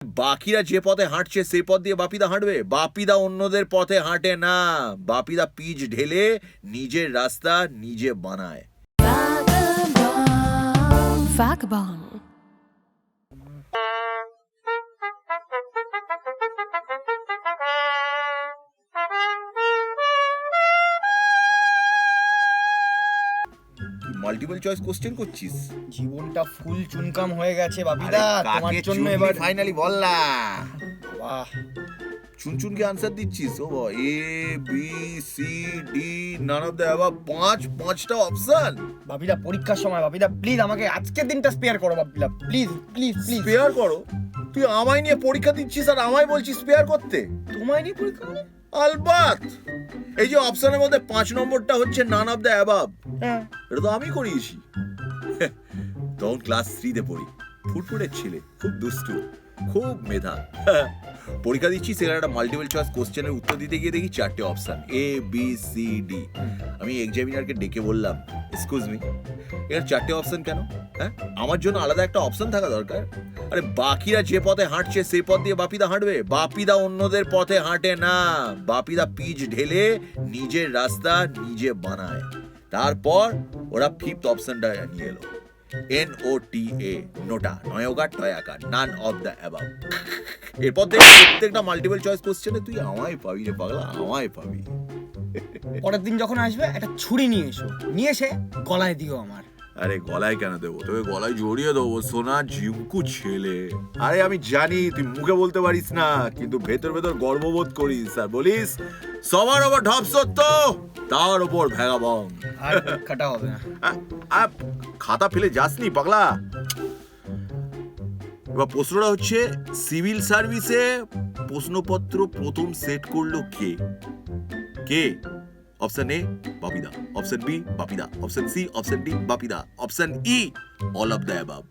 বাকিরা যে পথে হাঁটছে সেই পথ দিয়ে বাপিদা হাঁটবে? বাপিদা অন্যদের পথে হাঁটে না, বাপিদা পিচ ঢেলে নিজের রাস্তা নিজে বানায়। Vagabond. মাল্টিপল চয়েস কোশ্চেন করছিস? জীবনটা ফুল চুনকাম হয়ে গেছে বাপিদা, তোমার জন্য এবার ফাইনালি বল না। বাহ, চুনচুনকে আনসার দিচ্ছিস? ও A B C D none of the above, পাঁচটা অপশন। বাপিদা পরীক্ষার সময় বাপিদা প্লিজ আমাকে আজকের দিনটা স্পেয়ার করো Bapida, please please please. Spare করো? তুই আমায় নিয়ে পরীক্ষা দিচ্ছিস আর আমায় বলছিস স্পেয়ার করতে? তোমায় নিয়ে পরীক্ষা হবে? আলবাত। এই যে অপশনের মধ্যে 5 নম্বরটা হচ্ছে নান অফ দ্য অ্যাবাভ, হ্যাঁ, এটা তো আমি করিয়েছি। তখন ক্লাস 3-তে পড়ি, ফুটফুটের ছেলে, খুব দুষ্টু, খুব মেধা। পরীক্ষা দিচ্ছি, সেখানে একটা মাল্টিপল চয়েস কোশ্চেনের উত্তর দিতে গিয়ে দেখি 4টে অপশন, এ বি সি ডি। আমি এক্সামিনারকে ডেকে বললাম, এক্সকিউজ মি, এর 4টে অপশন কেন? হ্যাঁ, আমার জন্য আলাদা একটা অপশন থাকা দরকার। আরে বাকিরা যে পথে হাঁটছে সেই পথ দিয়ে বাপিদা হাঁটবে? বাপিদা অন্যদের পথে হাঁটে না, বাপিদা পিচ ঢেলে নিজের রাস্তা নিজে বানায়। তারপর ওরা 5th অপশনটা নিয়ে এলো, NOTA, নোটা, নয়কা টয়াকা, নান অফ দ্য অ্যাবাভ। এরপর থেকে প্রত্যেকটা মাল্টিপল চয়েস কোশ্চেনে তুই আমায় পাবি রে পাগলা, আমায় পাবি। পরের দিন যখন আসবে একটা ছুরি নিয়ে এসো, নিয়ে এসে গলায় দিও আমার। আরে গলায় কেন দেবো, তোকে গলায় জড়িয়ে দেবো, সোনা ঝিমকু ছেলে। আরে আমি জানি তুই মুখে বলতে পারিস না, কিন্তু ভেতর ভেতর গর্ববোধ করিস আর বলিস সবার ওপর ঢপ সত্য, তার ওপর ভ্যাগাবং। আর পরীক্ষাটা হবে না। খাতা ফেলে যাসনি পাগলা। এবার প্রশ্নটা হচ্ছে, সিভিল সার্ভিসে প্রশ্নপত্র প্রথম সেট করলো কে? কে? Option A Bapida, option B Bapida, option C, option D Bapida, option E all of the above.